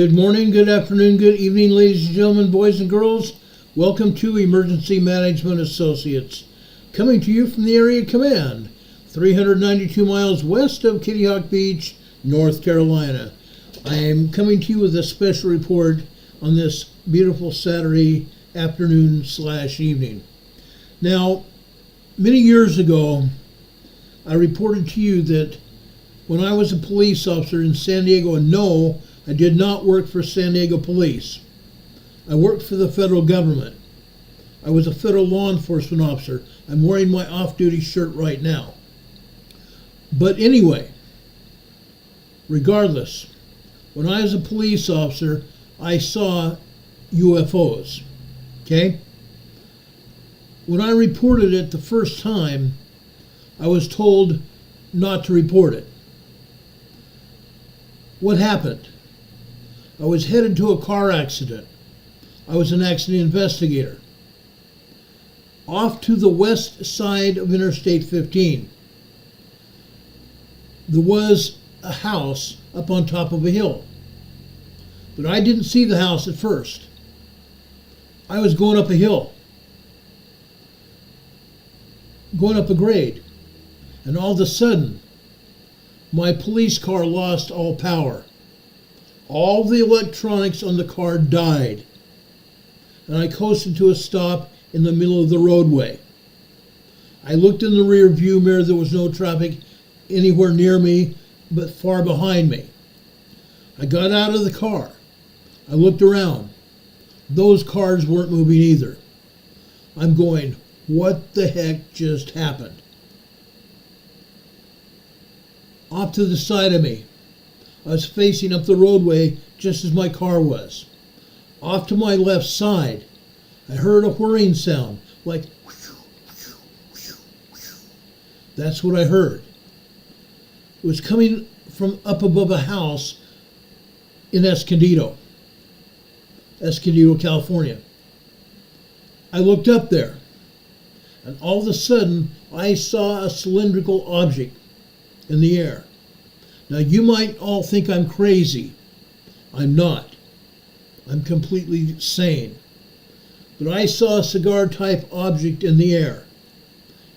Good morning, good afternoon, good evening, ladies and gentlemen, boys and girls. Welcome to Emergency Management Associates, coming to you from the Area Command, 392 miles west of Kitty Hawk Beach, North Carolina. I am coming to you with a special report on this beautiful Saturday afternoon/evening. Now, many years ago, I reported to you that when I was a police officer in San Diego, and no, I did not work for San Diego Police. I worked for the federal government. I was a federal law enforcement officer. I'm wearing my off-duty shirt right now. But anyway, regardless, when I was a police officer, I saw UFOs, okay? When I reported it the first time, I was told not to report it. What happened? I was headed to a car accident. I was an accident investigator. Off to the west side of Interstate 15, there was a house up on top of a hill. But I didn't see the house at first. I was going up a hill, going up a grade, and all of a sudden, my police car lost all power. All the electronics on the car died, and I coasted to a stop in the middle of the roadway. I looked in the rear view mirror. There was no traffic anywhere near me, but far behind me. I got out of the car. I looked around. Those cars weren't moving either. I'm going, what the heck just happened? Off to the side of me, I was facing up the roadway just as my car was. Off to my left side, I heard a whirring sound, like whoosh, whoosh, whoosh, whoosh. That's what I heard. It was coming from up above a house in Escondido, California. I looked up there, and all of a sudden, I saw a cylindrical object in the air. Now, you might all think I'm crazy. I'm not. I'm completely sane. But I saw a cigar-type object in the air.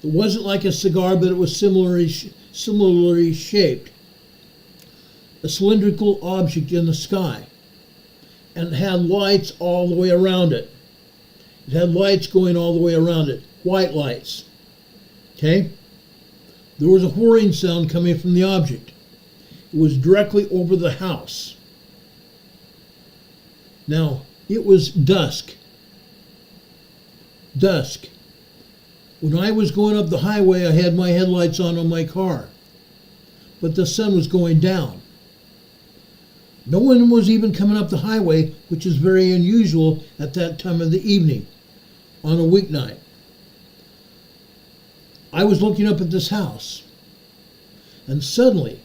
It wasn't like a cigar, but it was similarly shaped. A cylindrical object in the sky. And it had lights all the way around it. It had lights going all the way around it. White lights. Okay? There was a whirring sound coming from the object. It was directly over the house. Now, it was dusk. Dusk. When I was going up the highway, I had my headlights on my car. But the sun was going down. No one was even coming up the highway, which is very unusual at that time of the evening, on a weeknight. I was looking up at this house, and suddenly,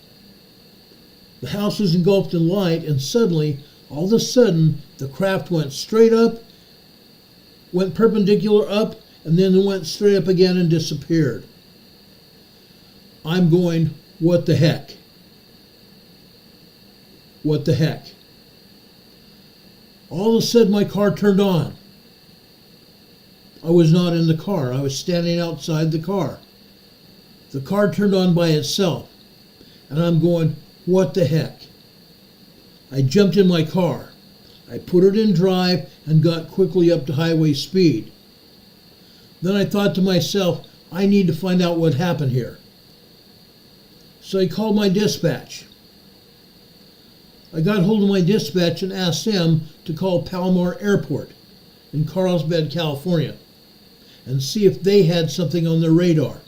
the house was engulfed in light, and suddenly, all of a sudden, the craft went straight up, went perpendicular up, and then it went straight up again and disappeared. I'm going, what the heck? What the heck? All of a sudden, my car turned on. I was not in the car. I was standing outside the car. The car turned on by itself, and I'm going, what the heck? I jumped in my car. I put it in drive and got quickly up to highway speed. Then I thought to myself, I need to find out what happened here. So I called my dispatch. I got hold of my dispatch and asked them to call Palomar Airport in Carlsbad, California, and see if they had something on their radar.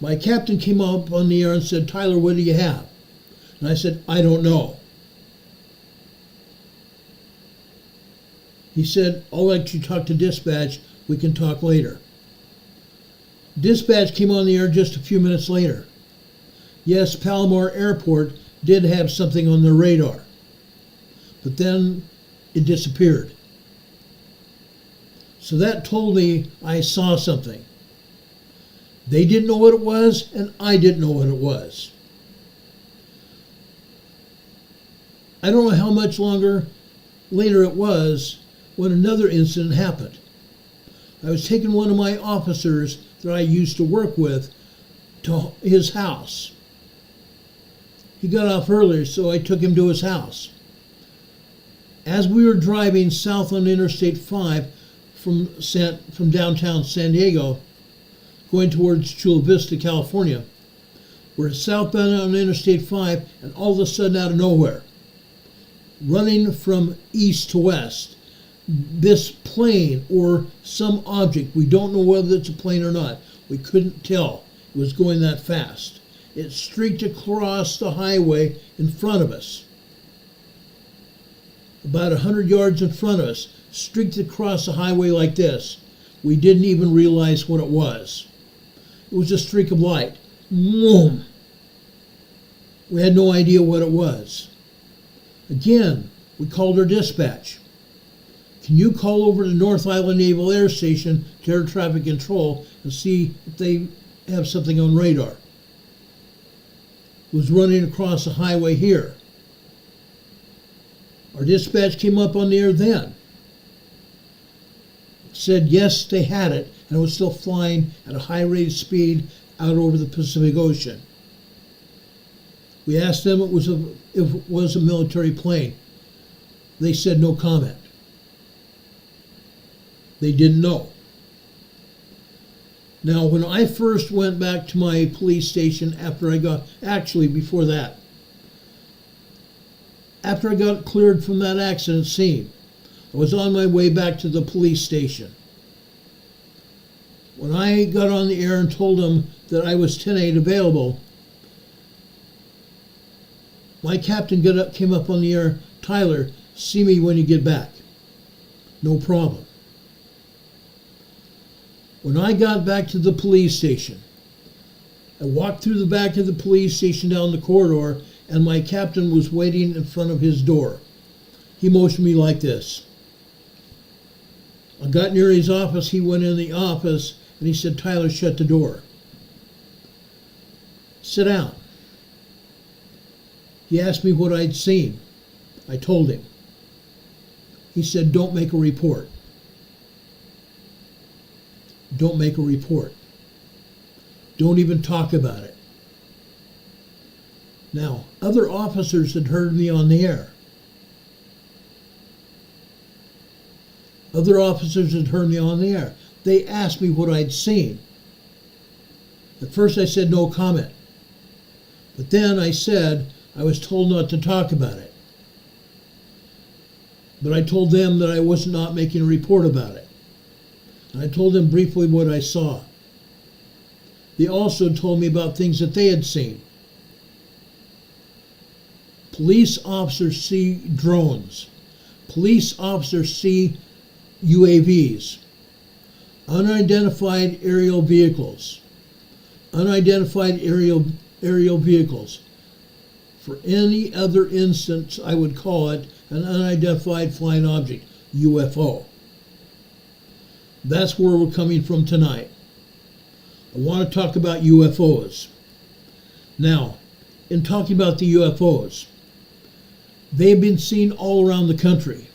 My captain came up on the air and said, Tyler, what do you have? And I said, I don't know. He said, I'll let you talk to dispatch. We can talk later. Dispatch came on the air just a few minutes later. Yes, Palomar Airport did have something on their radar, but then it disappeared. So that told me I saw something. They didn't know what it was, and I didn't know what it was. I don't know how much longer later it was when another incident happened. I was taking one of my officers that I used to work with to his house. He got off earlier, so I took him to his house. As we were driving south on Interstate 5 from downtown San Diego, going towards Chula Vista, California, we're southbound on Interstate 5, and all of a sudden, out of nowhere, running from east to west, this plane or some object, we don't know whether it's a plane or not, we couldn't tell, it was going that fast. It streaked across the highway in front of us. About 100 yards in front of us, streaked across the highway like this. We didn't even realize what it was. It was a streak of light. Boom! We had no idea what it was. Again, we called our dispatch. Can you call over to North Island Naval Air Station to air traffic control and see if they have something on radar? It was running across the highway here. Our dispatch came up on the air then. Said yes, they had it, and it was still flying at a high rate of speed out over the Pacific Ocean. We asked them if it was a military plane. They said no comment. They didn't know. Now, when I first went back to my police station before that, after I got cleared from that accident scene, I was on my way back to the police station. When I got on the air and told them that I was 10-8 available, my captain came up on the air, Tyler, see me when you get back. No problem. When I got back to the police station, I walked through the back of the police station down the corridor, and my captain was waiting in front of his door. He motioned me like this. I got near his office, he went in the office, and he said, Tyler, shut the door. Sit down. He asked me what I'd seen. I told him. He said, don't make a report. Don't make a report. Don't even talk about it. Now, other officers had heard me on the air. Other officers had heard me on the air. They asked me what I'd seen. At first I said no comment. But then I said I was told not to talk about it. But I told them that I was not making a report about it. And I told them briefly what I saw. They also told me about things that they had seen. Police officers see drones. Police officers see UAVs. Unidentified aerial vehicles. Unidentified aerial vehicles. For any other instance, I would call it an unidentified flying object, UFO. That's where we're coming from tonight. I want to talk about UFOs. Now, in talking about the UFOs, they've been seen all around the country.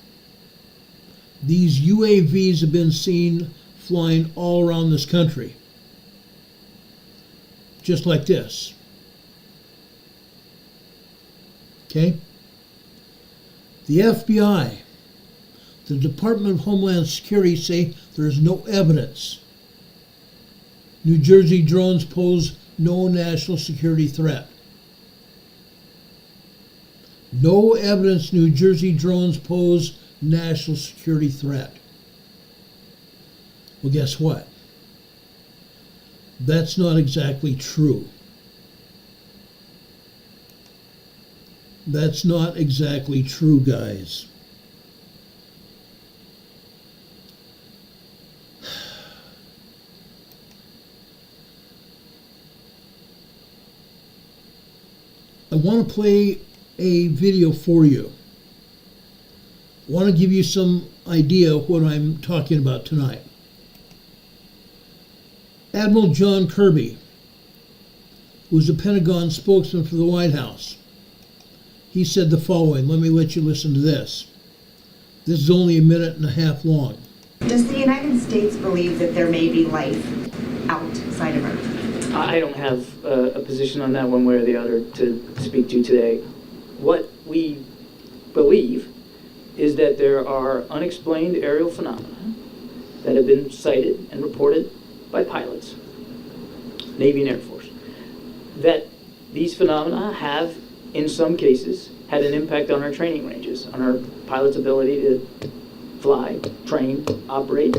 These UAVs have been seen flying all around this country. Just like this. Okay? The FBI, the Department of Homeland Security say there is no evidence. New Jersey drones pose no national security threat. No evidence New Jersey drones pose national security threat. Well, guess what? That's not exactly true. That's not exactly true, guys. I want to play a video for you. I want to give you some idea of what I'm talking about tonight. Admiral John Kirby, who was the Pentagon spokesman for the White House, he said the following. Let me let you listen to this. This is only a minute and a half long. Does the United States believe that there may be life outside of Earth? I don't have a position on that one way or the other to speak to today. What we believe is that there are unexplained aerial phenomena that have been cited and reported by pilots, Navy and Air Force, that these phenomena have, in some cases, had an impact on our training ranges, on our pilots' ability to fly, train, operate,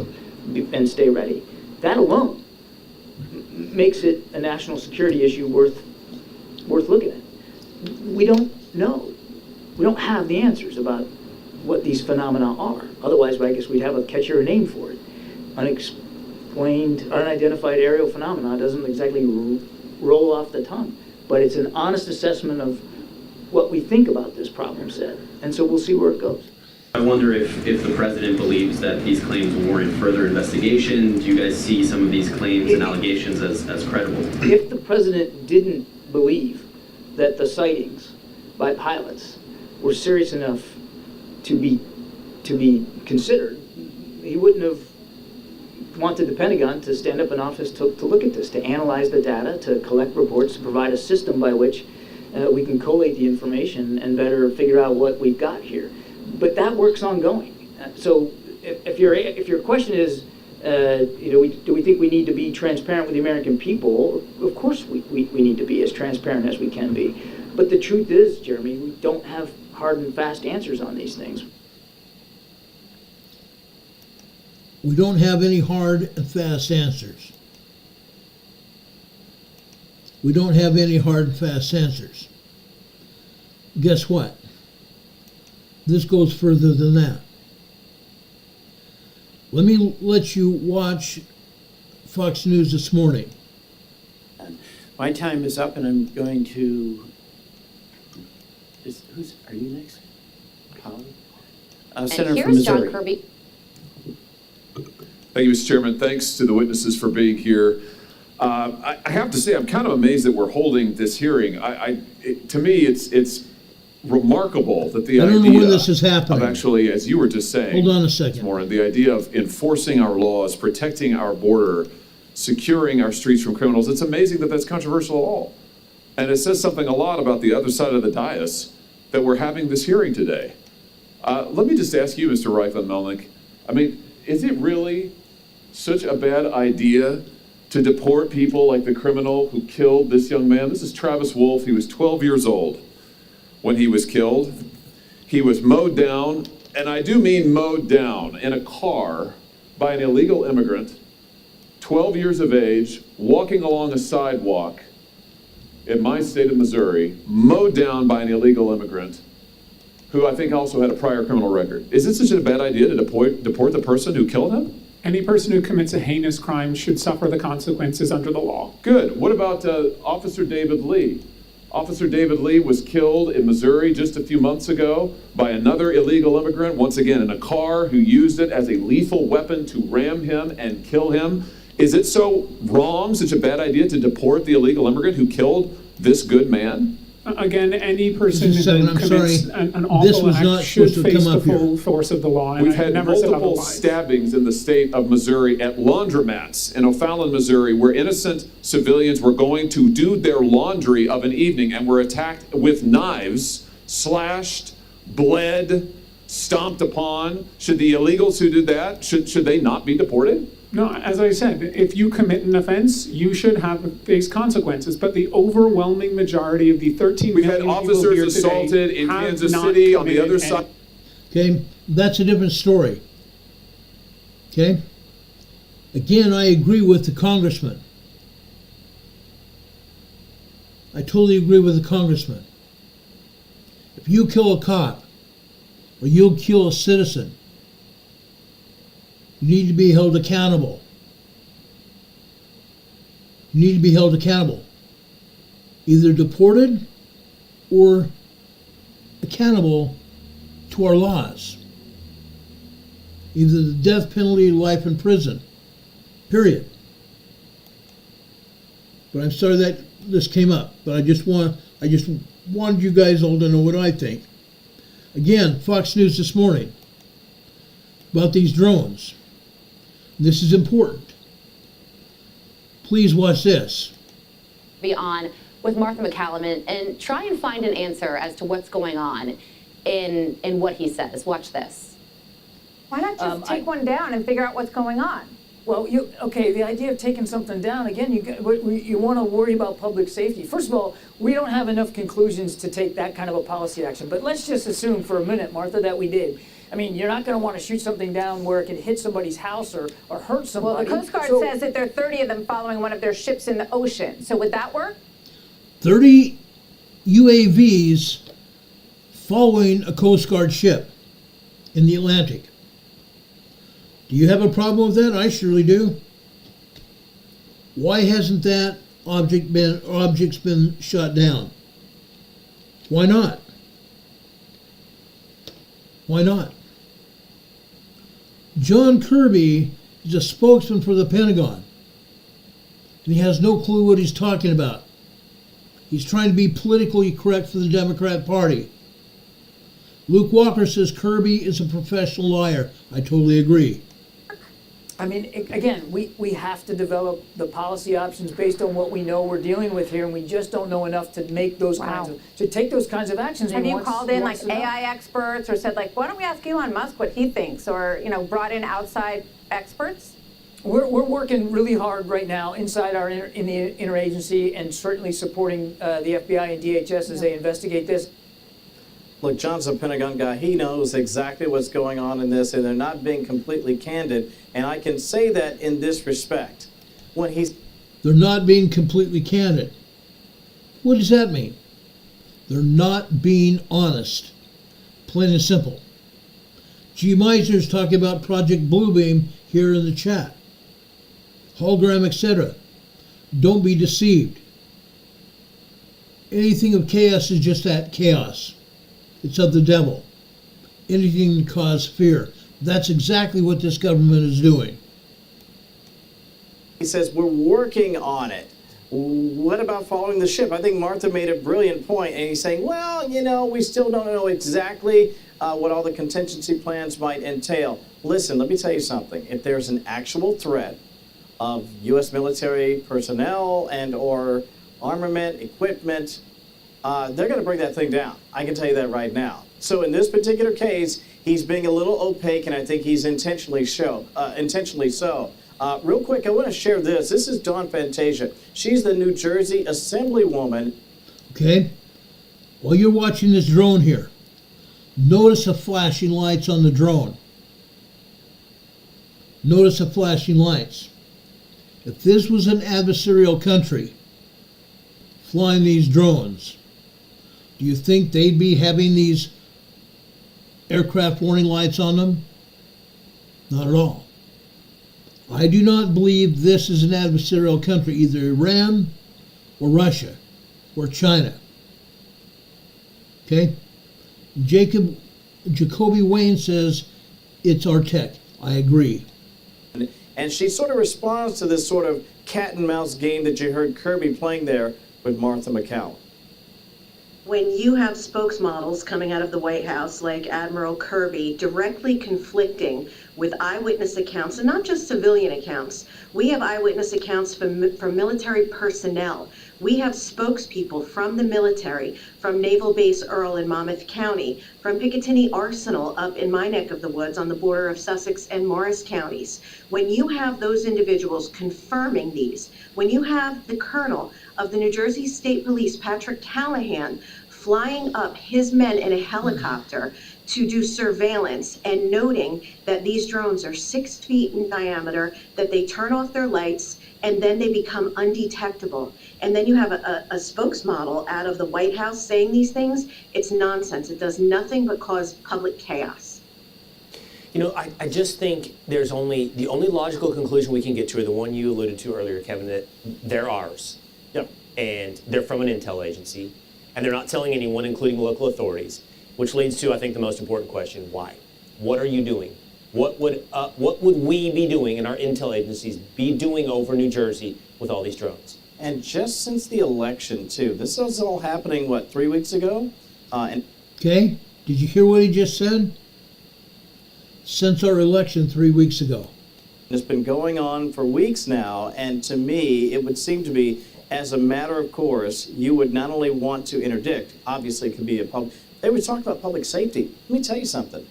and stay ready. That alone makes it a national security issue worth looking at. We don't know. We don't have the answers about what these phenomena are. Otherwise, I guess we'd have a catchier name for it. Unexplained, unidentified aerial phenomena doesn't exactly roll off the tongue, but it's an honest assessment of what we think about this problem set. And so we'll see where it goes. I wonder if the president believes that these claims warrant further investigation. Do you guys see some of these claims and allegations as credible? If the president didn't believe that the sightings by pilots were serious enough to be considered, he wouldn't have wanted the Pentagon to stand up in office to look at this, to analyze the data, to collect reports, to provide a system by which we can collate the information and better figure out what we've got here. But that work's ongoing. So if your question is, do we think we need to be transparent with the American people? Of course we need to be as transparent as we can be. But the truth is, Jeremy, we don't have hard and fast answers on these things. We don't have any hard and fast answers. We don't have any hard and fast answers. Guess what? This goes further than that. Let me let you watch Fox News this morning. My time is up, and I'm going to. Are you next? Colin? Senator from here's Missouri. John Kirby. Thank you, Mr. Chairman. Thanks to the witnesses for being here. I have to say, I'm kind of amazed that we're holding this hearing. To me, it's remarkable that the I don't idea know when this is happening. of actually, as you were just saying, Hold on a second. Warren, the idea of enforcing our laws, protecting our border, securing our streets from criminals, it's amazing that that's controversial at all. And it says something a lot about the other side of the dais that we're having this hearing today. Let me just ask you, Mr. Reifman-Melnick, I mean, is it really such a bad idea to deport people like the criminal who killed this young man? This is Travis Wolf. He was 12 years old when he was killed. He was mowed down, and I do mean mowed down, in a car by an illegal immigrant, 12 years of age, walking along a sidewalk in my state of Missouri, mowed down by an illegal immigrant who I think also had a prior criminal record. Is it such a bad idea to deport the person who killed him? Any person who commits a heinous crime should suffer the consequences under the law. Good. What about Officer David Lee? Officer David Lee was killed in Missouri just a few months ago by another illegal immigrant, once again in a car, who used it as a lethal weapon to ram him and kill him. Is it so wrong, such a bad idea to deport the illegal immigrant who killed this good man? Again, any person Just a second, who I'm commits sorry. an This awful was act not should supposed to face come the up here. full force of the law. And We've I had never said multiple otherwise. stabbings in the state of Missouri at laundromats in O'Fallon, Missouri, where innocent civilians were going to do their laundry of an evening and were attacked with knives, slashed, bled, stomped upon. Should the illegals who did that, should they not be deported? No, as I said, if you commit an offense, you should face consequences. But the overwhelming majority of the 13 We've million had people officers here assaulted today in have Kansas not City on the committed other side. Okay, that's a different story. Okay? Again, I agree with the congressman. I totally agree with the congressman. If you kill a cop, or you kill a citizen, you need to be held accountable. You need to be held accountable. Either deported or accountable to our laws. Either the death penalty or life in prison. Period. But I'm sorry that this came up, but I just want to I just wanted you guys all to know what I think. Again, Fox News this morning about these drones. This is important. Please watch this. Be on with Martha McCallum and try and find an answer as to what's going on in what he says. Watch this. Why not just take one down and figure out what's going on? Well, the idea of taking something down, again, you want to worry about public safety. First of all, we don't have enough conclusions to take that kind of a policy action. But let's just assume for a minute, Martha, that we did. I mean, you're not going to want to shoot something down where it can hit somebody's house or hurt somebody. Well, the Coast Guard says that there are 30 of them following one of their ships in the ocean. So would that work? 30 UAVs following a Coast Guard ship in the Atlantic. Do you have a problem with that? I surely do. Why hasn't that objects been shot down? Why not? Why not? John Kirby is a spokesman for the Pentagon, and he has no clue what he's talking about. He's trying to be politically correct for the Democrat Party. Luke Walker says Kirby is a professional liar. I totally agree. I mean, again, we have to develop the policy options based on what we know we're dealing with here, and we just don't know enough to make those to take those kinds of actions. Have you called in like AI experts or said like, why don't we ask Elon Musk what he thinks, or brought in outside experts? We're working really hard right now inside in the interagency, and certainly supporting the FBI and DHS as they investigate this. Look, John's a Pentagon guy. He knows exactly what's going on in this, and they're not being completely candid. And I can say that in this respect. They're not being completely candid. What does that mean? They're not being honest. Plain and simple. G. Meiser's talking about Project Bluebeam here in the chat. Hologram, etc. Don't be deceived. Anything of chaos is just that, chaos. It's of the devil. Anything to cause fear. That's exactly what this government is doing. He says, we're working on it. What about following the ship? I think Martha made a brilliant point, and he's saying, well, we still don't know exactly what all the contingency plans might entail. Listen, let me tell you something. If there's an actual threat of U.S. military personnel and or armament, equipment, they're going to bring that thing down. I can tell you that right now. So in this particular case, he's being a little opaque, and I think he's intentionally so. Real quick, I want to share this. This is Dawn Fantasia. She's the New Jersey Assemblywoman. Okay. While you're watching this drone here, notice the flashing lights on the drone. Notice the flashing lights. If this was an adversarial country flying these drones, do you think they'd be having these aircraft warning lights on them? Not at all. I do not believe this is an adversarial country, either Iran or Russia or China. Okay? Jacoby Wayne says it's our tech. I agree. And she sort of responds to this sort of cat and mouse game that you heard Kirby playing there with Martha McCallum. When you have spokesmodels coming out of the White House like Admiral Kirby directly conflicting with eyewitness accounts, and not just civilian accounts. We have eyewitness accounts from military personnel. We have spokespeople from the military, from Naval Base Earl in Monmouth County, from Picatinny Arsenal up in my neck of the woods on the border of Sussex and Morris counties. When you have those individuals confirming these, when you have the colonel of the New Jersey State Police, Patrick Callahan, flying up his men in a helicopter to do surveillance and noting that these drones are 6 feet in diameter, that they turn off their lights, and then they become undetectable. And then you have a spokesmodel out of the White House saying these things. It's nonsense. It does nothing but cause public chaos. I just think the only logical conclusion we can get to are the one you alluded to earlier, Kevin, that they're ours. Yep. And they're from an intel agency, and they're not telling anyone, including local authorities, which leads to, I think, the most important question: why? What are you doing? What would we be doing, and our intel agencies be doing over New Jersey with all these drones? And just since the election, too, this was all happening, what, 3 weeks ago? Okay, did you hear what he just said? Since our election 3 weeks ago. It's been going on for weeks now, and to me, it would seem to be, as a matter of course, you would not only want to interdict, obviously it could be they would talk about public safety. Let me tell you something.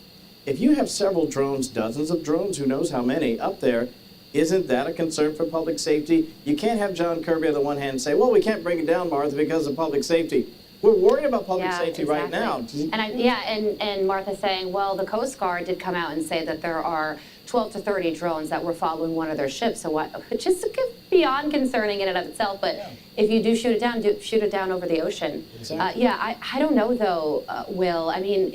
If you have several drones, dozens of drones, who knows how many, up there, isn't that a concern for public safety? You can't have John Kirby on the one hand say, well, we can't bring it down, Martha, because of public safety. We're worried about public safety right now. And Martha's saying, well, the Coast Guard did come out and say that there are 12 to 30 drones that were following one of their ships. So what? Just beyond concerning in and of itself. But if you do shoot it down, shoot it down over the ocean. Exactly. I don't know though, Will. I mean,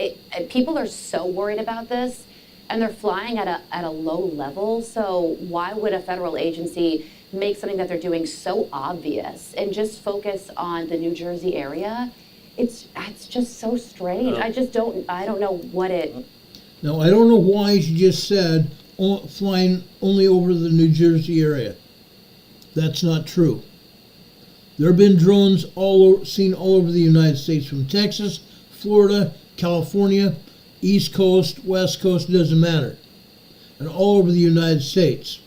people are so worried about this, and they're flying at a low level. So why would a federal agency make something that they're doing so obvious and just focus on the New Jersey area? It's just so strange. I don't know what it. Now, I don't know why she just said flying only over the New Jersey area. That's not true. There have been drones seen all over the United States, from Texas, Florida, California, East Coast, West Coast, doesn't matter. And all over the United States.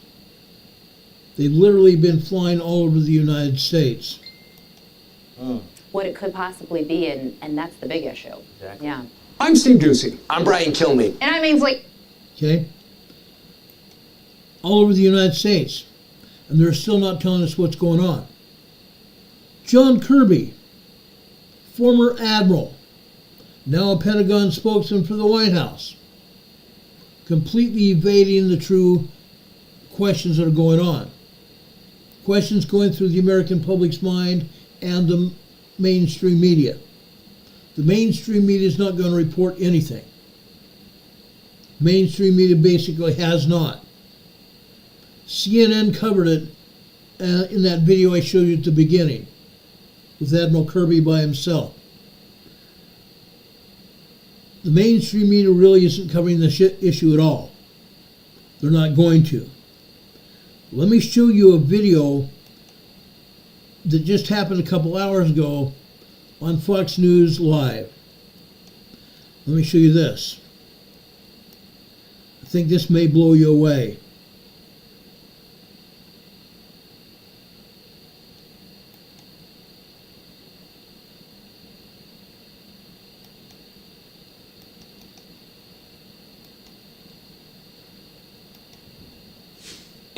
They've literally been flying all over the United States. What it could possibly be, and that's the big issue. Exactly. Yeah. I'm Steve Ducey. I'm Brian Kilmeade. And I mean, like. Okay? All over the United States. And they're still not telling us what's going on. John Kirby, former admiral, now a Pentagon spokesman for the White House, completely evading the true questions that are going on. Questions going through the American public's mind and the mainstream media. The mainstream media is not going to report anything. Mainstream media basically has not. CNN covered it in that video I showed you at the beginning with Admiral Kirby by himself. The mainstream media really isn't covering the issue at all. They're not going to. Let me show you a video that just happened a couple hours ago on Fox News Live. Let me show you this. I think this may blow you away.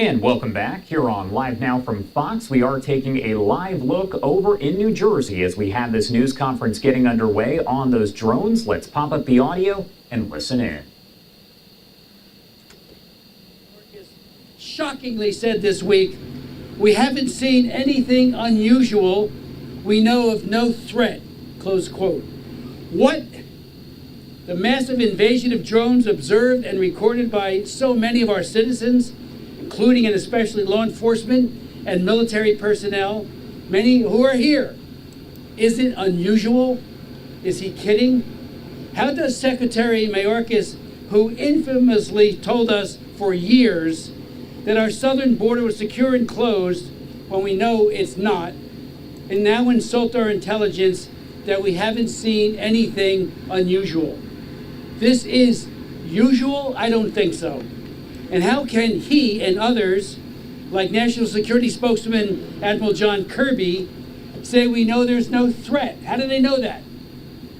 And welcome back. Here on Live Now from Fox, we are taking a live look over in New Jersey as we have this news conference getting underway on those drones. Let's pop up the audio and listen in. Shockingly said this week, we haven't seen anything unusual. We know of no threat, close quote. What? The massive invasion of drones observed and recorded by so many of our citizens, including and especially law enforcement and military personnel, many who are here. Is it unusual? Is he kidding? How does Secretary Mayorkas, who infamously told us for years that our southern border was secure and closed when we know it's not, and now insult our intelligence that we haven't seen anything unusual? This is usual? I don't think so. And how can he and others, like National Security Spokesman Admiral John Kirby, say we know there's no threat? How do they know that?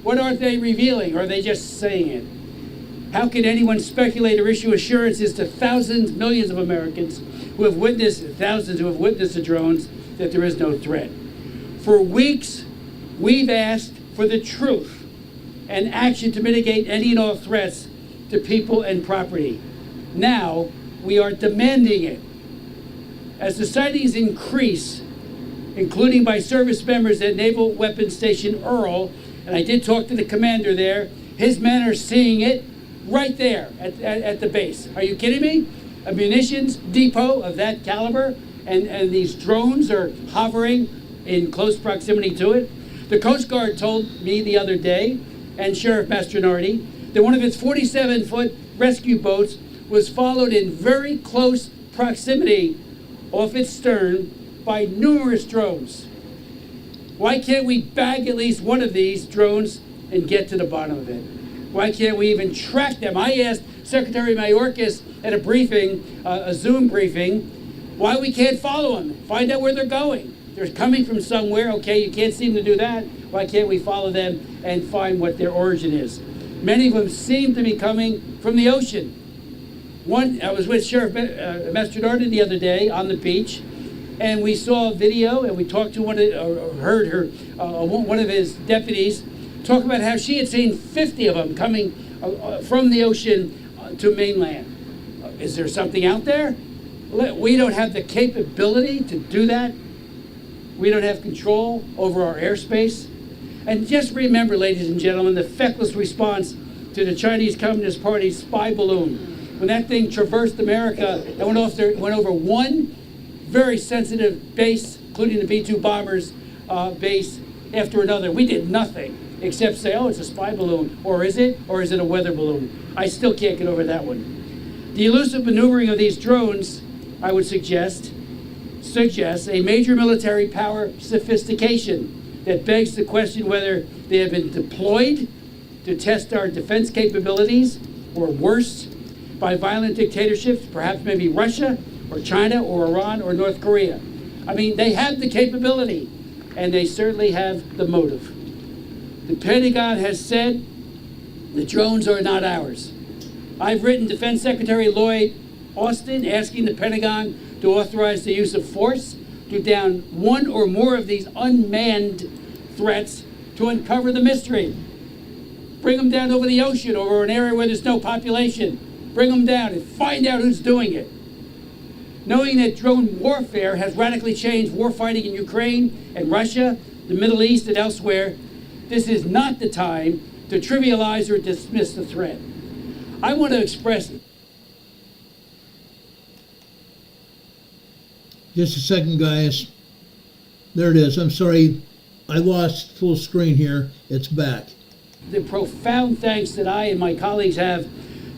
What are they revealing, or are they just saying it? How can anyone speculate or issue assurances to thousands, millions of Americans who have witnessed, thousands who have witnessed the drones, that there is no threat? For weeks, we've asked for the truth and action to mitigate any and all threats to people and property. Now, we are demanding it. As the sightings increase, including by service members at Naval Weapons Station Earl, and I did talk to the commander there, his men are seeing it right there at the base. Are you kidding me? A munitions depot of that caliber, and these drones are hovering in close proximity to it. The Coast Guard told me the other day, and Sheriff Mastronardi, that one of its 47-foot rescue boats was followed in very close proximity off its stern by numerous drones. Why can't we bag at least one of these drones and get to the bottom of it? Why can't we even track them? I asked Secretary Mayorkas at a briefing, a Zoom briefing, why we can't follow them, find out where they're going. They're coming from somewhere, okay, you can't seem to do that. Why can't we follow them and find what their origin is? Many of them seem to be coming from the ocean. I was with Sheriff Mastronardi the other day on the beach, and we saw a video, and we talked to heard one of his deputies talk about how she had seen 50 of them coming from the ocean to mainland. Is there something out there? We don't have the capability to do that. We don't have control over our airspace. And just remember, ladies and gentlemen, the feckless response to the Chinese Communist Party's spy balloon. When that thing traversed America and went over one very sensitive base, including the B-2 bombers base, after another. We did nothing except say, oh, it's a spy balloon. Or is it? Or is it a weather balloon? I still can't get over that one. The elusive maneuvering of these drones, I would suggest a major military power sophistication that begs the question whether they have been deployed to test our defense capabilities, or worse, by violent dictatorships, perhaps maybe Russia or China or Iran or North Korea. I mean, they have the capability, and they certainly have the motive. The Pentagon has said the drones are not ours. I've written Defense Secretary Lloyd Austin asking the Pentagon to authorize the use of force to down one or more of these unmanned threats to uncover the mystery. Bring them down over the ocean, over an area where there's no population. Bring them down and find out who's doing it. Knowing that drone warfare has radically changed warfighting in Ukraine and Russia, the Middle East, and elsewhere, this is not the time to trivialize or dismiss the threat. I want to express... Just a second, guys. There it is. I'm sorry, I lost full screen here. It's back. The profound thanks that I and my colleagues have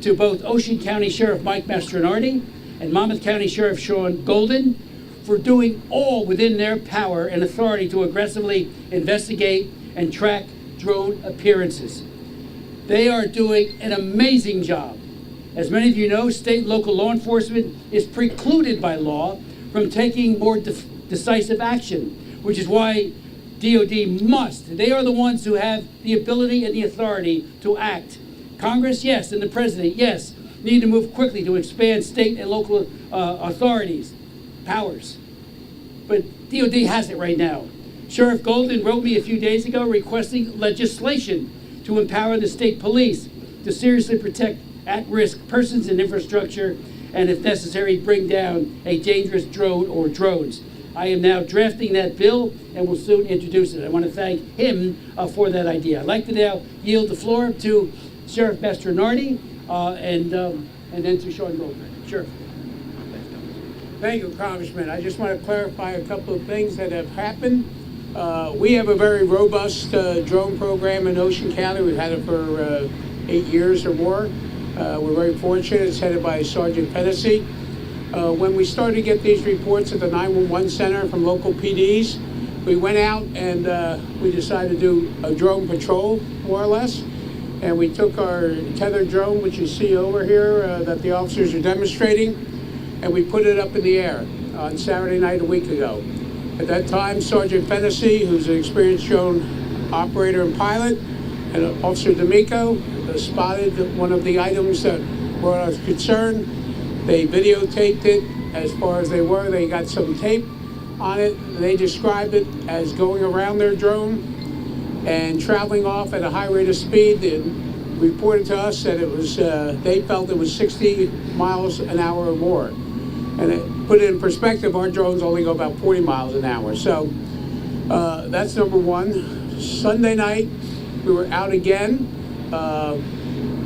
to both Ocean County Sheriff Mike Mastronardi and Monmouth County Sheriff Sean Golden for doing all within their power and authority to aggressively investigate and track drone appearances. They are doing an amazing job. As many of you know, state and local law enforcement is precluded by law from taking more decisive action, which is why DOD must. They are the ones who have the ability and the authority to act. Congress, yes, and the President, yes, need to move quickly to expand state and local authorities, powers. But DOD has it right now. Sheriff Golden wrote me a few days ago requesting legislation to empower the state police to seriously protect at-risk persons and infrastructure, and if necessary, bring down a dangerous drone or drones. I am now drafting that bill and will soon introduce it. I want to thank him for that idea. I'd like to now yield the floor to Sheriff Mastronardi and then to Sean Goldberg. Sheriff. Thank you, Congressman. I just want to clarify a couple of things that have happened. We have a very robust drone program in Ocean County. We've had it for 8 years or more. We're very fortunate. It's headed by Sergeant Fennessy. When we started to get these reports at the 911 center from local PDs, we went out and we decided to do a drone patrol, more or less. And we took our tethered drone, which you see over here, that the officers are demonstrating, and we put it up in the air on Saturday night a week ago. At that time, Sergeant Fennessy, who's an experienced drone operator and pilot, and Officer D'Amico spotted one of the items that brought us concern. They videotaped it as far as they were. They got some tape on it. They described it as going around their drone and traveling off at a high rate of speed. They reported to us that it was, they felt it was 60 miles an hour or more. And it put it in perspective, our drones only go about 40 miles an hour. So that's number one. Sunday night, we were out again.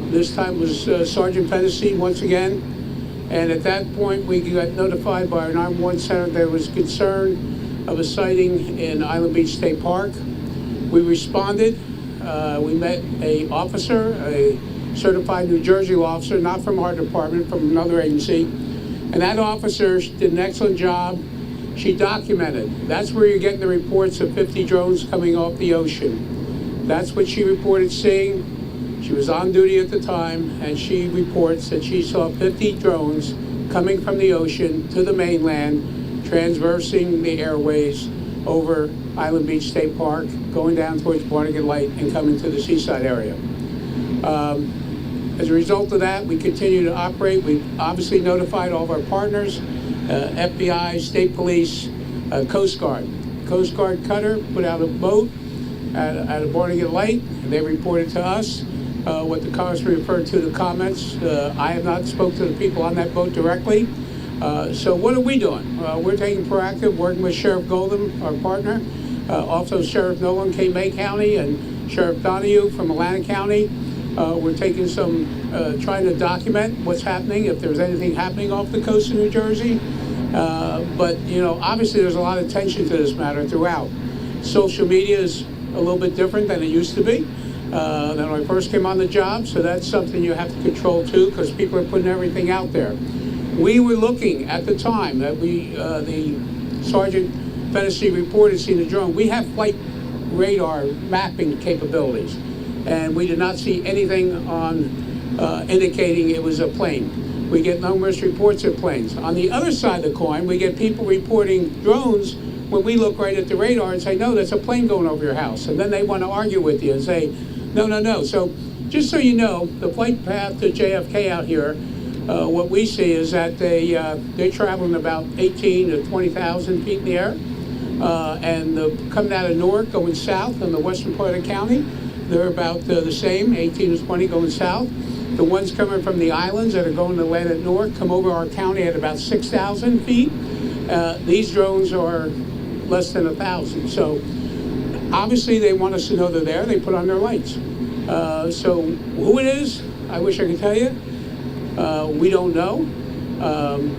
This time was Sergeant Fennessy once again. And at that point, we got notified by our 911 center there was concern of a sighting in Island Beach State Park. We responded. We met a officer, a certified New Jersey law officer, not from our department, from another agency. And that officer did an excellent job. She documented. That's where you're getting the reports of 50 drones coming off the ocean. That's what she reported seeing. She was on duty at the time, and she reports that she saw 50 drones coming from the ocean to the mainland, transversing the airways over Island Beach State Park, going down towards Barnegat Light, and coming to the seaside area. As a result of that, we continue to operate. We've obviously notified all of our partners, FBI, State Police, Coast Guard. Coast Guard cutter put out a boat at a Barnegat Light, and they reported to us what the Congressman referred to the comments. I have not spoke to the people on that boat directly. So what are we doing? We're taking proactive, working with Sheriff Golden, our partner, also Sheriff Nolan, May County, and Sheriff Donahue from Atlantic County. We're taking some, trying to document what's happening, if there's anything happening off the coast of New Jersey. But, you know, obviously there's a lot of attention to this matter throughout. Social media is a little bit different than it used to be, than when I first came on the job, so that's something you have to control too, because people are putting everything out there. We were looking at the time that the Sergeant Fennessy reported seeing the drone. We have flight radar mapping capabilities, and we did not see anything on indicating it was a plane. We get numerous reports of planes. On the other side of the coin, we get people reporting drones when we look right at the radar and say, no, that's a plane going over your house. And then they want to argue with you and say, no, no, no. So just so you know, the flight path to JFK out here, what we see is that they're traveling about 18 to 20,000 feet in the air. And coming out of Newark, going south in the western part of the county, they're about the same, 18 to 20 going south. The ones coming from the islands that are going to land at Newark come over our county at about 6,000 feet. These drones are less than 1,000. So obviously they want us to know they're there. They put on their lights. So who it is, I wish I could tell you. We don't know.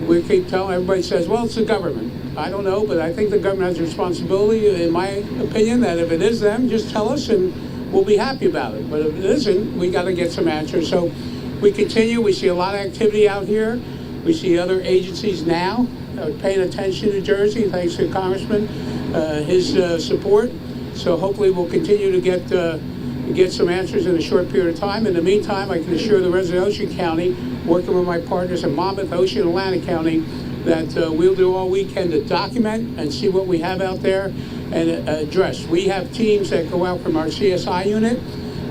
We keep telling, everybody says, well, it's the government. I don't know, but I think the government has a responsibility, in my opinion, that if it is them, just tell us and we'll be happy about it. But if it isn't, we got to get some answers. So we continue. We see a lot of activity out here. We see other agencies now paying attention to Jersey, thanks to the Congressman, his support. So hopefully we'll continue to get some answers in a short period of time. In the meantime, I can assure the resident of Ocean County, working with my partners in Monmouth, Ocean, and Atlantic County, that we'll do all we can to document and see what we have out there and address. We have teams that go out from our CSI unit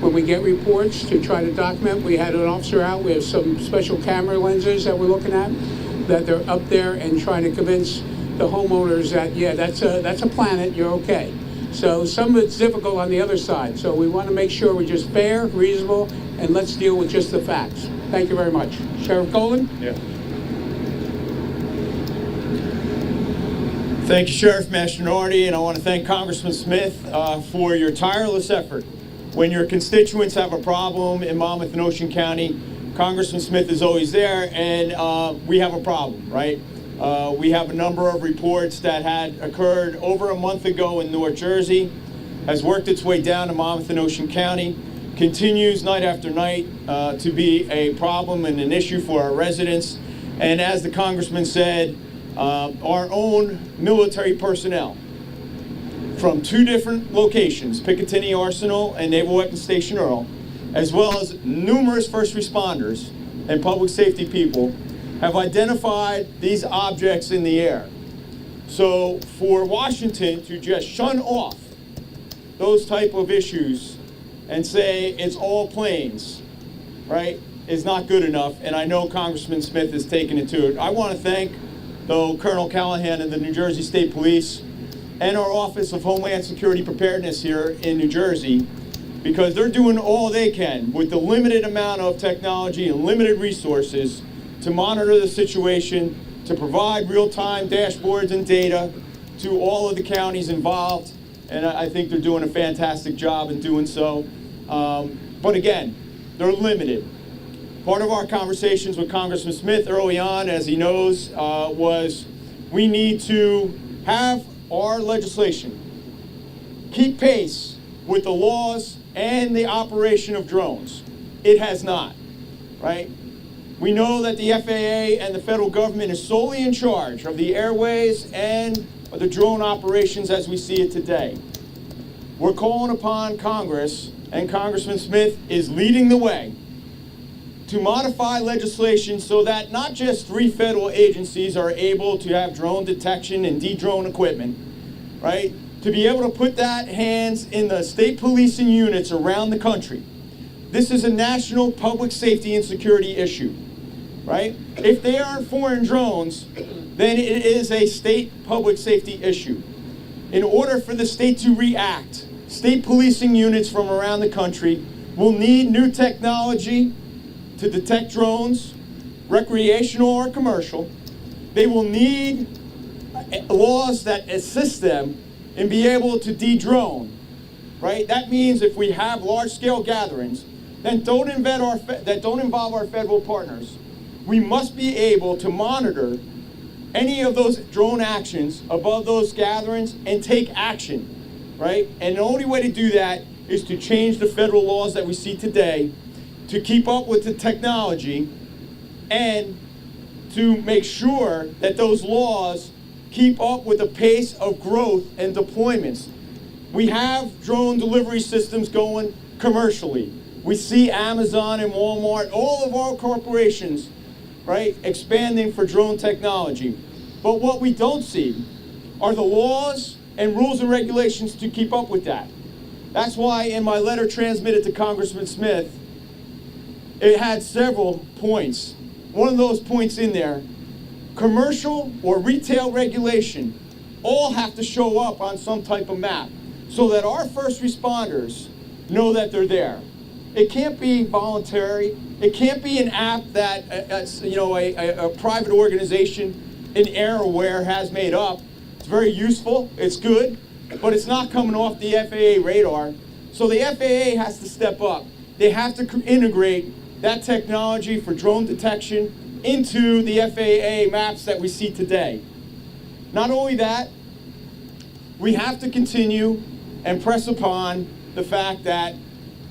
when we get reports to try to document. We had an officer out. We have some special camera lenses that we're looking at, that they're up there and trying to convince the homeowners that, yeah, that's a planet, you're okay. So some of it's difficult on the other side. So we want to make sure we're just fair, reasonable, and let's deal with just the facts. Thank you very much. Sheriff Golden? Yeah. Thank you, Sheriff Mastronardi, and I want to thank Congressman Smith for your tireless effort. When your constituents have a problem in Monmouth and Ocean County, Congressman Smith is always there, and we have a problem, right? We have a number of reports that had occurred over a month ago in North Jersey, has worked its way down to Monmouth and Ocean County, continues night after night to be a problem and an issue for our residents. And as the Congressman said, our own military personnel from two different locations, Picatinny Arsenal and Naval Weapons Station Earl, as well as numerous first responders and public safety people, have identified these objects in the air. So for Washington to just shun off those type of issues and say it's all planes, right, is not good enough, and I know Congressman Smith has taken it to it. I want to thank, though, Colonel Callahan and the New Jersey State Police and our Office of Homeland Security Preparedness here in New Jersey, because they're doing all they can with the limited amount of technology and limited resources to monitor the situation, to provide real-time dashboards and data to all of the counties involved, and I think they're doing a fantastic job in doing so. But again, they're limited. Part of our conversations with Congressman Smith early on, as he knows, was we need to have our legislation keep pace with the laws and the operation of drones. It has not. right? We know that the FAA and the federal government is solely in charge of the airways and the drone operations as we see it today. We're calling upon Congress, and Congressman Smith is leading the way, to modify legislation so that not just 3 federal agencies are able to have drone detection and de-drone equipment, right? To be able to put that hands in the state policing units around the country. This is a national public safety and security issue, right? If they aren't foreign drones, then it is a state public safety issue. In order for the state to react, state policing units from around the country will need new technology to detect drones, recreational or commercial. They will need laws that assist them in being able to de-drone, right? That means if we have large-scale gatherings that don't involve our federal partners, we must be able to monitor any of those drone actions above those gatherings and take action, right? And the only way to do that is to change the federal laws that we see today to keep up with the technology and to make sure that those laws keep up with the pace of growth and deployments. We have drone delivery systems going commercially. We see Amazon and Walmart, all of our corporations, right, expanding for drone technology. But what we don't see are the laws and rules and regulations to keep up with that. That's why in my letter transmitted to Congressman Smith, it had several points. One of those points in there, commercial or retail regulation, all have to show up on some type of map so that our first responders know that they're there. It can't be voluntary. It can't be an app that a private organization in AirAware has made up. It's very useful, it's good, but it's not coming off the FAA radar. So the FAA has to step up. They have to integrate that technology for drone detection into the FAA maps that we see today. Not only that, we have to continue and press upon the fact that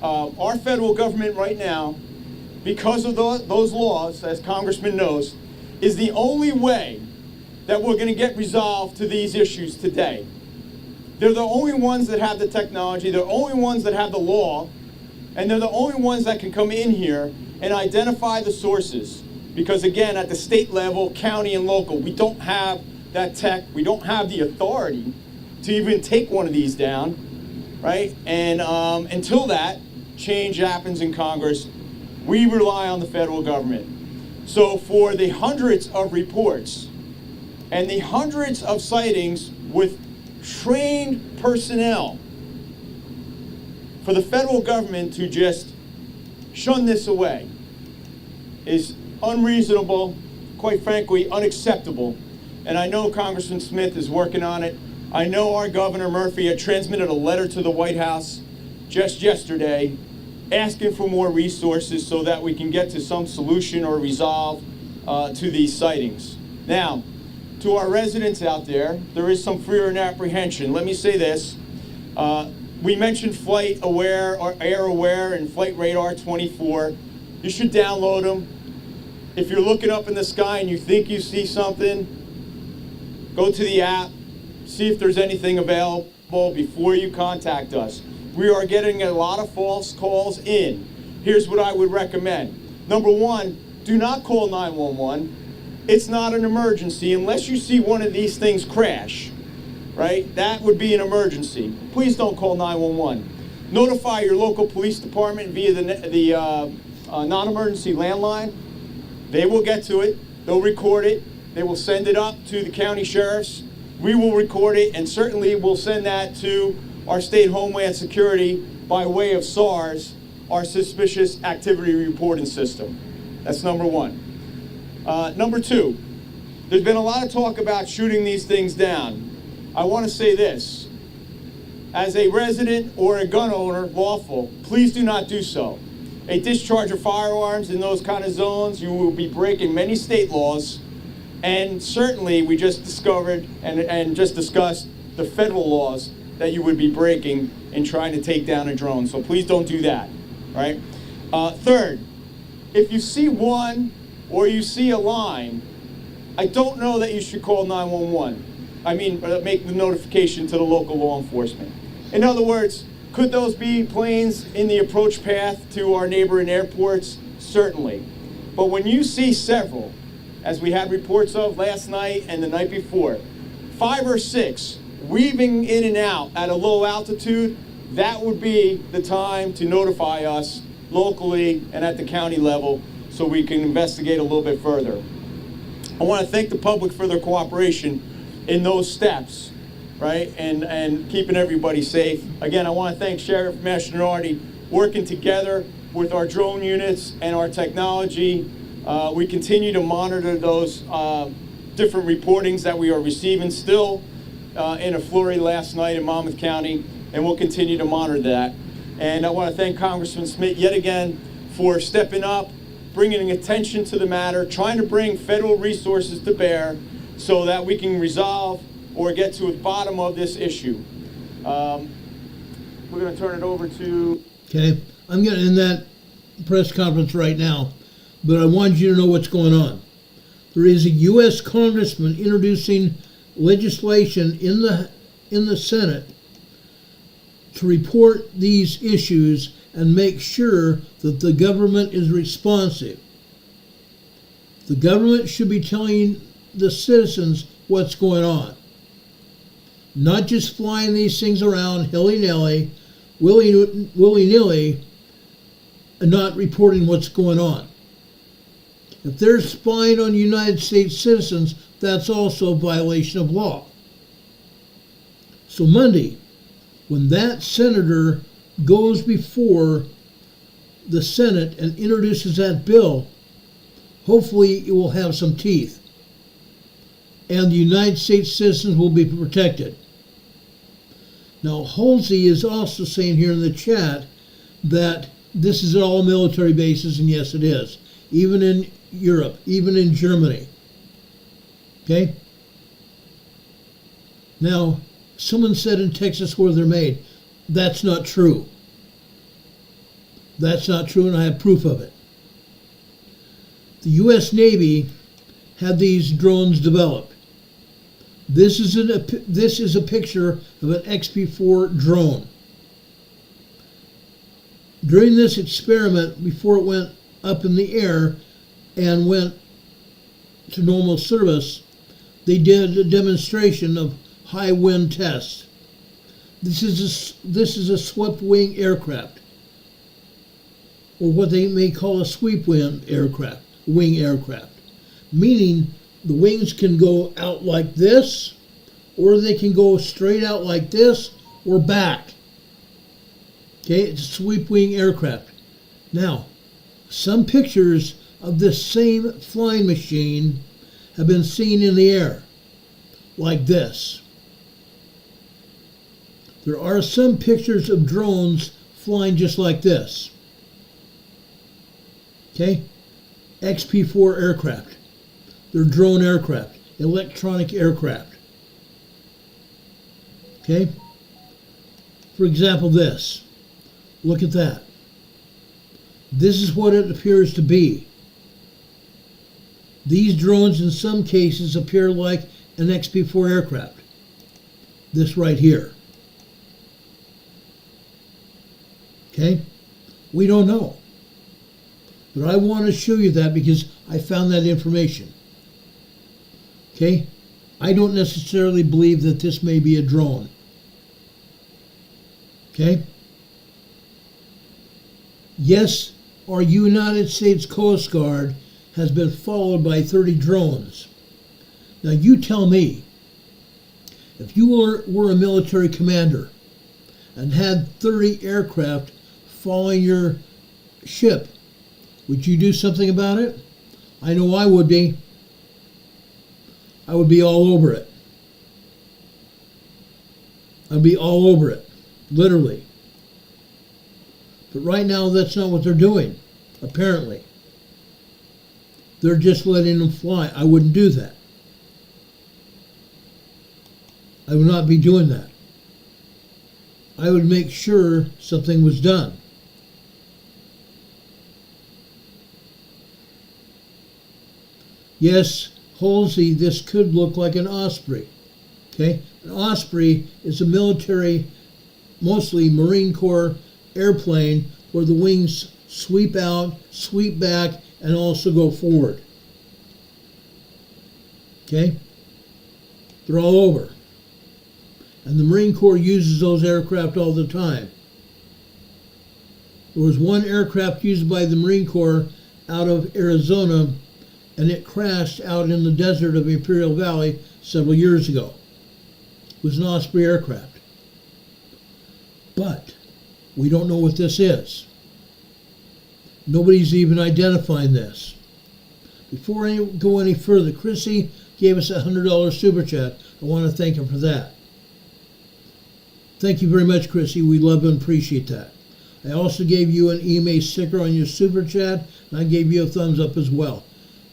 our federal government right now, because of those laws, as Congressman knows, is the only way that we're going to get resolved to these issues today. They're the only ones that have the technology, they're the only ones that have the law, and they're the only ones that can come in here and identify the sources. Because again, at the state level, county and local, we don't have that tech, we don't have the authority to even take one of these down, right? And until that change happens in Congress, we rely on the federal government. So for the hundreds of reports and the hundreds of sightings with trained personnel, for the federal government to just shun this away is unreasonable, quite frankly, unacceptable. And I know Congressman Smith is working on it. I know our Governor Murphy had transmitted a letter to the White House just yesterday asking for more resources so that we can get to some solution or resolve to these sightings. Now, to our residents out there, there is some fear and apprehension. Let me say this. We mentioned Flight Aware or Air Aware and Flight Radar 24. You should download them. If you're looking up in the sky and you think you see something, go to the app, see if there's anything available before you contact us. We are getting a lot of false calls in. Here's what I would recommend. Number one, do not call 911. It's not an emergency unless you see one of these things crash, right? That would be an emergency. Please don't call 911. Notify your local police department via the non-emergency landline. They will get to it. They'll record it. They will send it up to the county sheriffs. We will record it, and certainly we'll send that to our state Homeland Security by way of SARS, our Suspicious Activity Reporting System. That's number one. Number two, there's been a lot of talk about shooting these things down. I want to say this. As a resident or a gun owner, lawful, please do not do so. A discharge of firearms in those kind of zones, you will be breaking many state laws. And certainly, we just discovered and just discussed the federal laws that you would be breaking in trying to take down a drone. So please don't do that, right? Third, if you see one or you see a line, I don't know that you should call 911. I mean, make the notification to the local law enforcement. In other words, could those be planes in the approach path to our neighboring airports? Certainly. But when you see several, as we had reports of last night and the night before, 5 or 6 weaving in and out at a low altitude, that would be the time to notify us locally and at the county level so we can investigate a little bit further. I want to thank the public for their cooperation in those steps, right, and keeping everybody safe. Again, I want to thank Sheriff Mastronardi working together with our drone units and our technology. We continue to monitor those different reportings that we are receiving still in a flurry last night in Monmouth County, and we'll continue to monitor that. And I want to thank Congressman Smith yet again for stepping up, bringing attention to the matter, trying to bring federal resources to bear so that we can resolve or get to the bottom of this issue. We're going to turn it over to... Okay, I'm getting in that press conference right now, but I want you to know what's going on. There is a U.S. congressman introducing legislation in the Senate to report these issues and make sure that the government is responsive. The government should be telling the citizens what's going on. Not just flying these things around hilly-nilly, willy-nilly, and not reporting what's going on. If they're spying on United States citizens, that's also a violation of law. So Monday, when that senator goes before the Senate and introduces that bill, hopefully it will have some teeth, and the United States citizens will be protected. Now, Halsey is also saying here in the chat that this is all military bases, and yes, it is. Even in Europe, even in Germany. Okay? Now, someone said in Texas where they're made. That's not true. That's not true, and I have proof of it. The U.S. Navy had these drones developed. This is a picture of an XP-4 drone. During this experiment, before it went up in the air and went to normal service, they did a demonstration of high wind tests. This is a swept wing aircraft, or what they may call a sweep wing aircraft, meaning the wings can go out like this, or they can go straight out like this, or back. Okay, it's a sweep wing aircraft. Now, some pictures of this same flying machine have been seen in the air, like this. There are some pictures of drones flying just like this. Okay? XP-4 aircraft. They're drone aircraft, electronic aircraft. Okay? For example, this. Look at that. This is what it appears to be. These drones in some cases appear like an XP-4 aircraft. This right here. Okay? We don't know. But I want to show you that because I found that information. Okay? I don't necessarily believe that this may be a drone. Okay? Yes, our United States Coast Guard has been followed by 30 drones. Now you tell me, if you were a military commander and had 30 aircraft following your ship, would you do something about it? I know I would be. I would be all over it. I'd be all over it, literally. But right now, that's not what they're doing, apparently. They're just letting them fly. I wouldn't do that. I would not be doing that. I would make sure something was done. Yes, Halsey, this could look like an Osprey. Okay? An Osprey is a military, mostly Marine Corps airplane where the wings sweep out, sweep back, and also go forward. Okay? They're all over. And the Marine Corps uses those aircraft all the time. There was one aircraft used by the Marine Corps out of Arizona, and it crashed out in the desert of Imperial Valley several years ago. It was an Osprey aircraft. But we don't know what this is. Nobody's even identifying this. Before I go any further, Chrissy gave us a $100 super chat. I want to thank him for that. Thank you very much, Chrissy. We love and appreciate that. I also gave you an EMA sticker on your super chat, and I gave you a thumbs up as well.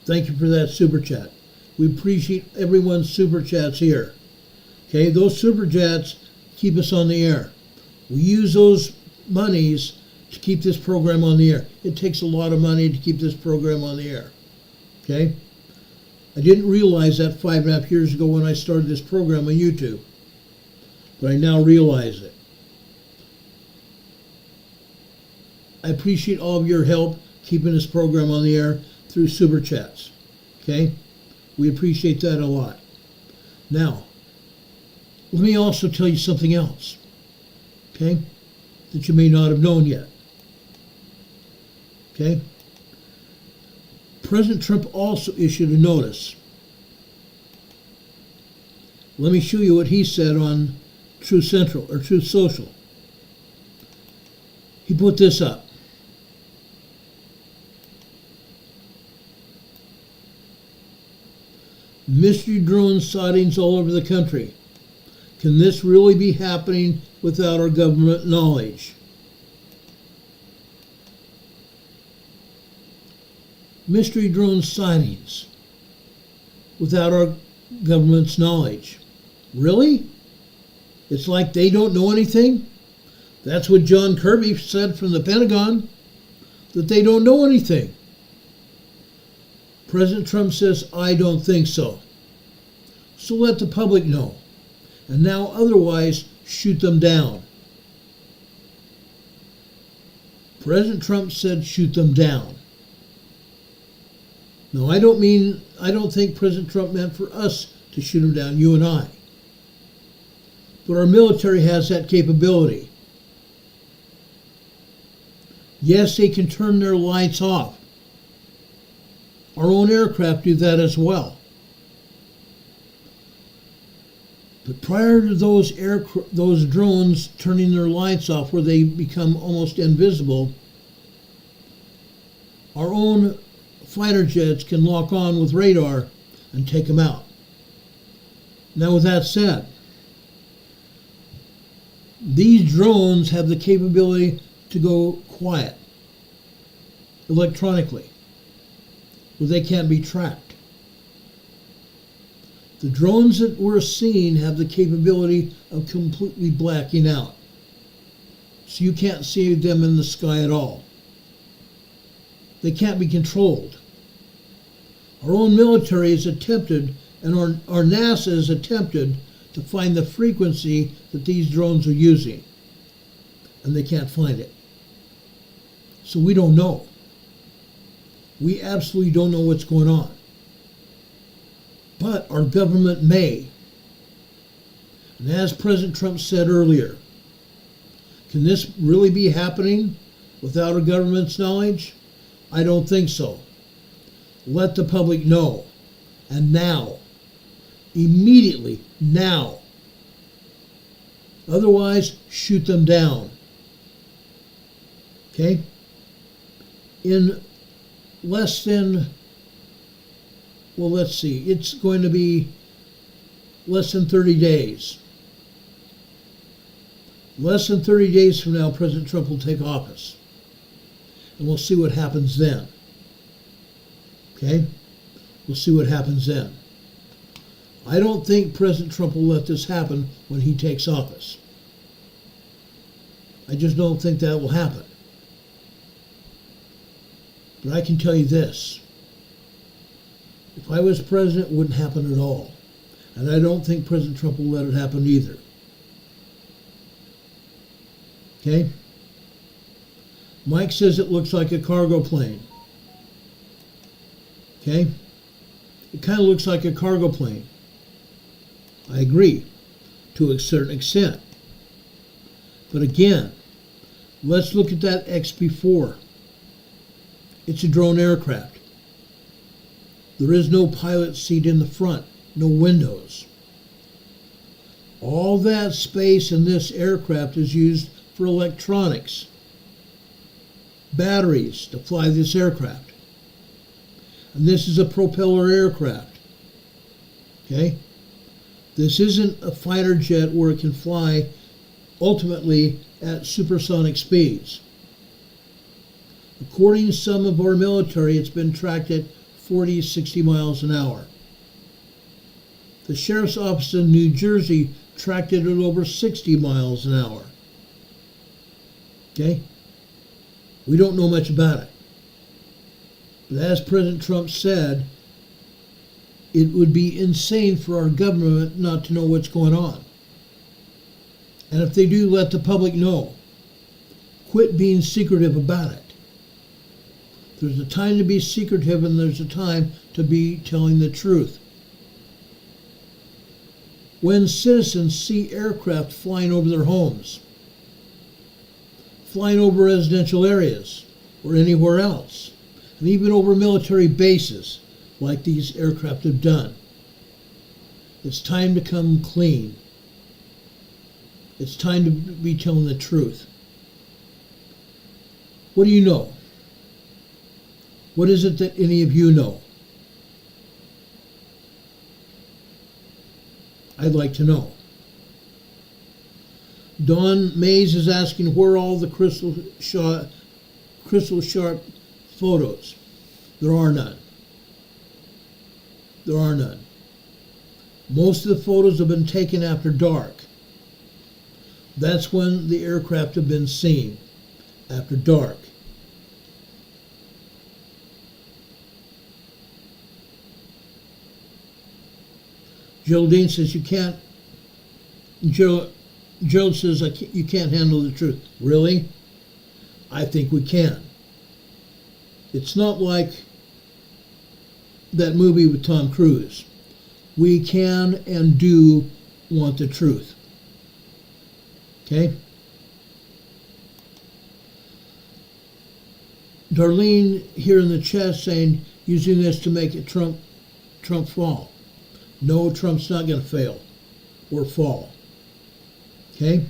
Thank you for that super chat. We appreciate everyone's super chats here. Okay, those super chats keep us on the air. We use those monies to keep this program on the air. It takes a lot of money to keep this program on the air. Okay? I didn't realize that 5.5 years ago when I started this program on YouTube, but I now realize it. I appreciate all of your help keeping this program on the air through super chats. Okay? We appreciate that a lot. Now, let me also tell you something else. Okay? That you may not have known yet. Okay? President Trump also issued a notice. Let me show you what he said on Truth Central or Truth Social. He put this up. Mystery drone sightings all over the country. Can this really be happening without our government knowledge? Mystery drone sightings without our government's knowledge. Really? It's like they don't know anything? That's what John Kirby said from the Pentagon, that they don't know anything. President Trump says, I don't think so. So let the public know. And now otherwise, shoot them down. President Trump said, shoot them down. Now, I don't think President Trump meant for us to shoot them down, you and I. But our military has that capability. Yes, they can turn their lights off. Our own aircraft do that as well. But prior to those drones turning their lights off where they become almost invisible, our own fighter jets can lock on with radar and take them out. Now, with that said, these drones have the capability to go quiet electronically, where they can't be tracked. The drones that we're seeing have the capability of completely blacking out, so you can't see them in the sky at all. They can't be controlled. Our own military has attempted, and our NASA has attempted to find the frequency that these drones are using, and they can't find it. So we don't know. We absolutely don't know what's going on. But our government may. And as President Trump said earlier, can this really be happening without our government's knowledge? I don't think so. Let the public know. And now. Immediately, now. Otherwise, shoot them down. Okay? In less than, well, let's see, it's going to be less than 30 days. Less than 30 days from now, President Trump will take office. And we'll see what happens then. Okay? We'll see what happens then. I don't think President Trump will let this happen when he takes office. I just don't think that will happen. But I can tell you this. If I was president, it wouldn't happen at all. And I don't think President Trump will let it happen either. Okay? Mike says it looks like a cargo plane. Okay? It kind of looks like a cargo plane. I agree, to a certain extent. But again, let's look at that XB-4. It's a drone aircraft. There is no pilot seat in the front, no windows. All that space in this aircraft is used for electronics, batteries to fly this aircraft. And this is a propeller aircraft. Okay? This isn't a fighter jet where it can fly ultimately at supersonic speeds. According to some of our military, it's been tracked at 40, 60 miles an hour. The Sheriff's Office in New Jersey tracked it at over 60 miles an hour. Okay? We don't know much about it. But as President Trump said, it would be insane for our government not to know what's going on. And if they do, let the public know. Quit being secretive about it. There's a time to be secretive and there's a time to be telling the truth. When citizens see aircraft flying over their homes, flying over residential areas or anywhere else, and even over military bases like these aircraft have done, it's time to come clean. It's time to be telling the truth. What do you know? What is it that any of you know? I'd like to know. Dawn Mays is asking where are all the crystal sharp photos. There are none. There are none. Most of the photos have been taken after dark. That's when the aircraft have been seen, after dark. Geraldine says you can't, Gerald says you can't handle the truth. Really? I think we can. It's not like that movie with Tom Cruise. We can and do want the truth. Okay? Darlene here in the chat saying using this to make it Trump fall. No, Trump's not going to fail or fall. Okay?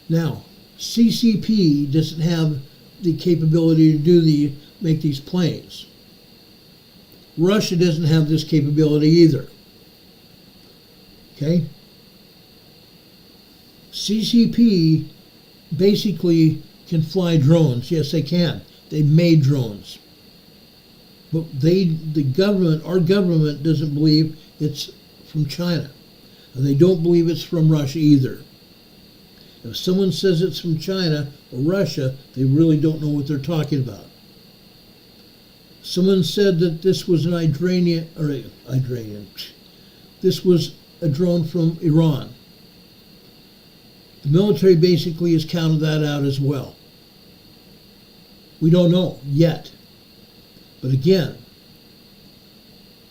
Now, CCP doesn't have the capability to make these planes. Russia doesn't have this capability either. Okay? CCP basically can fly drones. Yes, they can. They made drones. But our government doesn't believe it's from China. And they don't believe it's from Russia either. If someone says it's from China or Russia, they really don't know what they're talking about. Someone said that this was this was a drone from Iran. The military basically has counted that out as well. We don't know yet. But again,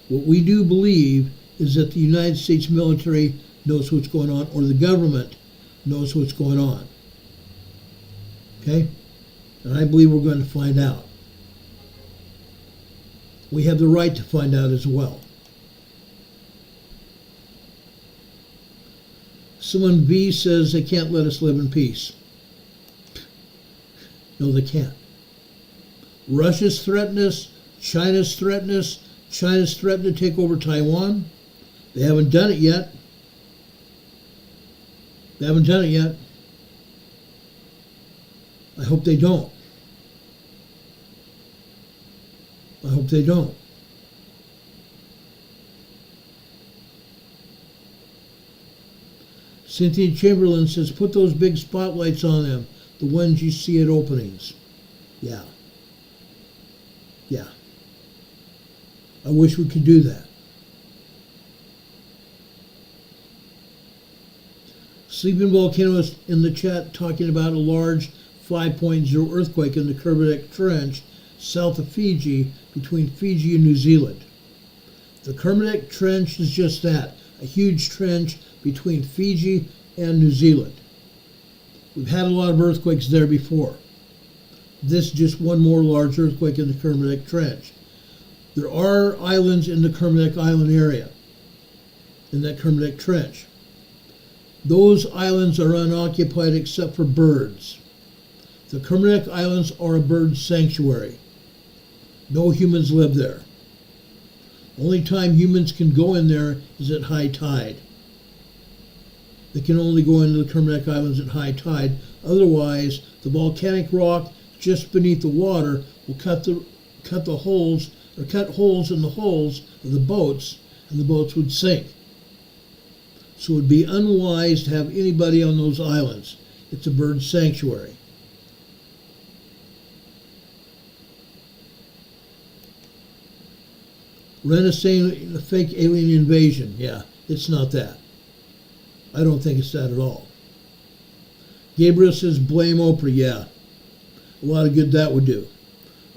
what we do believe is that the United States military knows what's going on, or the government knows what's going on. Okay? And I believe we're going to find out. We have the right to find out as well. Someone B says they can't let us live in peace. No, they can't. Russia's threatened us. China's threatened us. China's threatened to take over Taiwan. They haven't done it yet. They haven't done it yet. I hope they don't. I hope they don't. Cynthia Chamberlain says, put those big spotlights on them, the ones you see at openings. Yeah. Yeah. I wish we could do that. Sleeping Volcano is in the chat talking about a large 5.0 earthquake in the Kermadec Trench south of Fiji, between Fiji and New Zealand. The Kermadec Trench is just that, a huge trench between Fiji and New Zealand. We've had a lot of earthquakes there before. This is just one more large earthquake in the Kermadec Trench. There are islands in the Kermadec Island area, in that Kermadec Trench. Those islands are unoccupied except for birds. The Kermadec Islands are a bird sanctuary. No humans live there. Only time humans can go in there is at high tide. They can only go into the Kermadec Islands at high tide. Otherwise, the volcanic rock just beneath the water will cut holes in the hulls of the boats, and the boats would sink. So it would be unwise to have anybody on those islands. It's a bird sanctuary. Ren is saying a fake alien invasion. Yeah, it's not that. I don't think it's that at all. Gabriel says blame Oprah. Yeah, a lot of good that would do.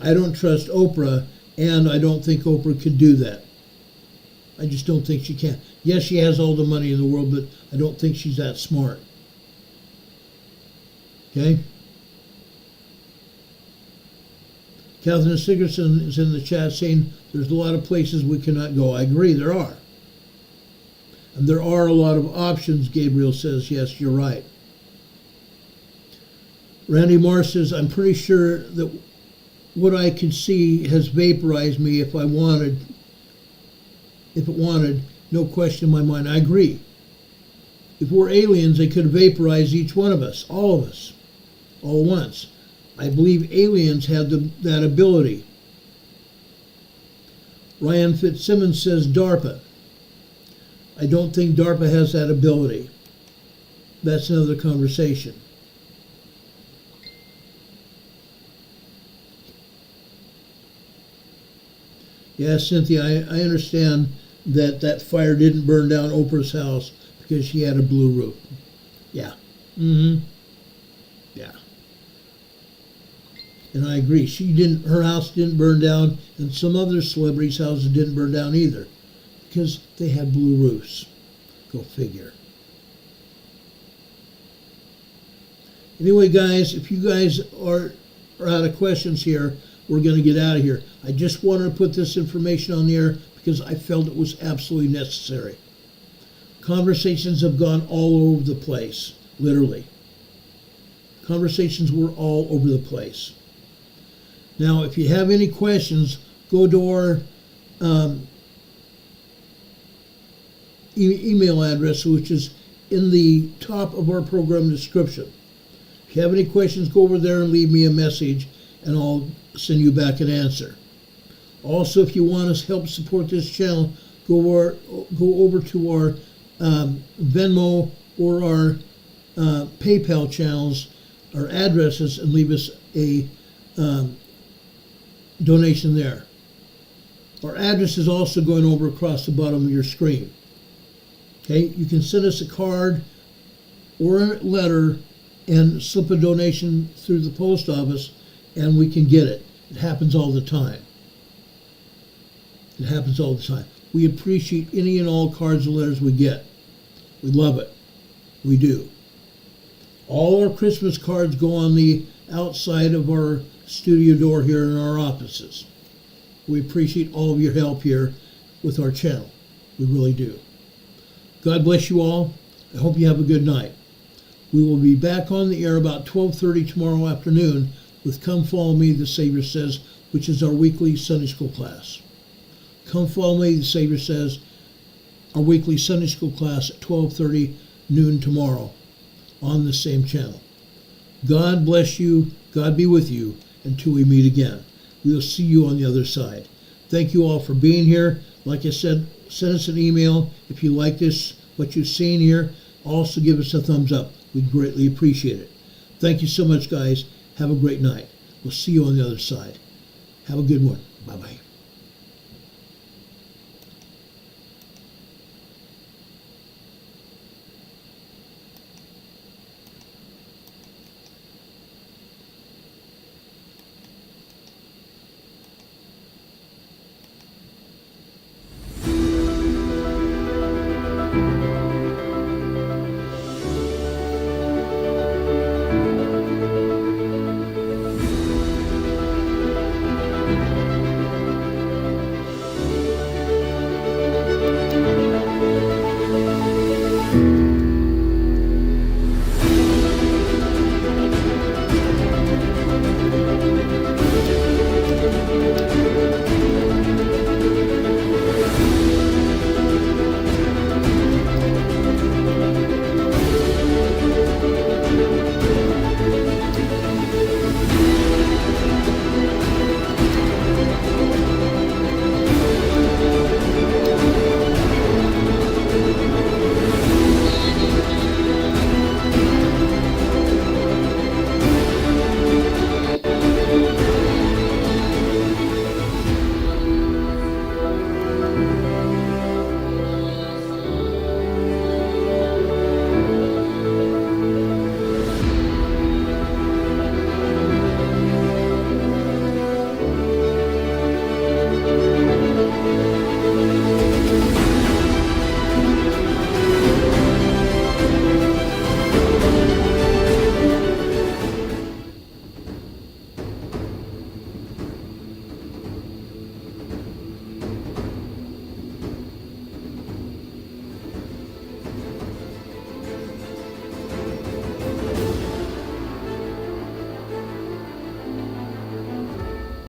I don't trust Oprah, and I don't think Oprah could do that. I just don't think she can. Yes, she has all the money in the world, but I don't think she's that smart. Okay? Catherine Sigerson is in the chat saying there's a lot of places we cannot go. I agree, there are. And there are a lot of options, Gabriel says. Yes, you're right. Randy Marr says, I'm pretty sure that what I could see has vaporized me if it wanted, no question in my mind. I agree. If we're aliens, they could vaporize each one of us, all at once. I believe aliens have that ability. Ryan Fitzsimmons says DARPA. I don't think DARPA has that ability. That's another conversation. Yeah, Cynthia, I understand that fire didn't burn down Oprah's house because she had a blue roof. Yeah. Yeah. And I agree. Her house didn't burn down, and some other celebrities' houses didn't burn down either because they had blue roofs. Go figure. Anyway, guys, if you guys are out of questions here, we're going to get out of here. I just wanted to put this information on the air because I felt it was absolutely necessary. Conversations have gone all over the place, literally. Conversations were all over the place. Now, if you have any questions, go to our email address, which is in the top of our program description. If you have any questions, go over there and leave me a message, and I'll send you back an answer. Also, if you want to help support this channel, go over to our Venmo or our PayPal channels, our addresses, and leave us a donation there. Our address is also going over across the bottom of your screen. Okay, you can send us a card or a letter and slip a donation through the post office, and we can get it. It happens all the time. It happens all the time. We appreciate any and all cards and letters we get. We love it. We do. All our Christmas cards go on the outside of our studio door here in our offices. We appreciate all of your help here with our channel. We really do. God bless you all. I hope you have a good night. We will be back on the air about 12:30 tomorrow afternoon with Come Follow Me, the Savior Says, which is our weekly Sunday school class. Come Follow Me, the Savior Says, our weekly Sunday school class at 12:30 noon tomorrow on the same channel. God bless you. God be with you until we meet again. We'll see you on the other side. Thank you all for being here. Like I said, send us an email if you like this, what you've seen here. Also give us a thumbs up. We'd greatly appreciate it. Thank you so much, guys. Have a great night. We'll see you on the other side. Have a good one. Bye-bye.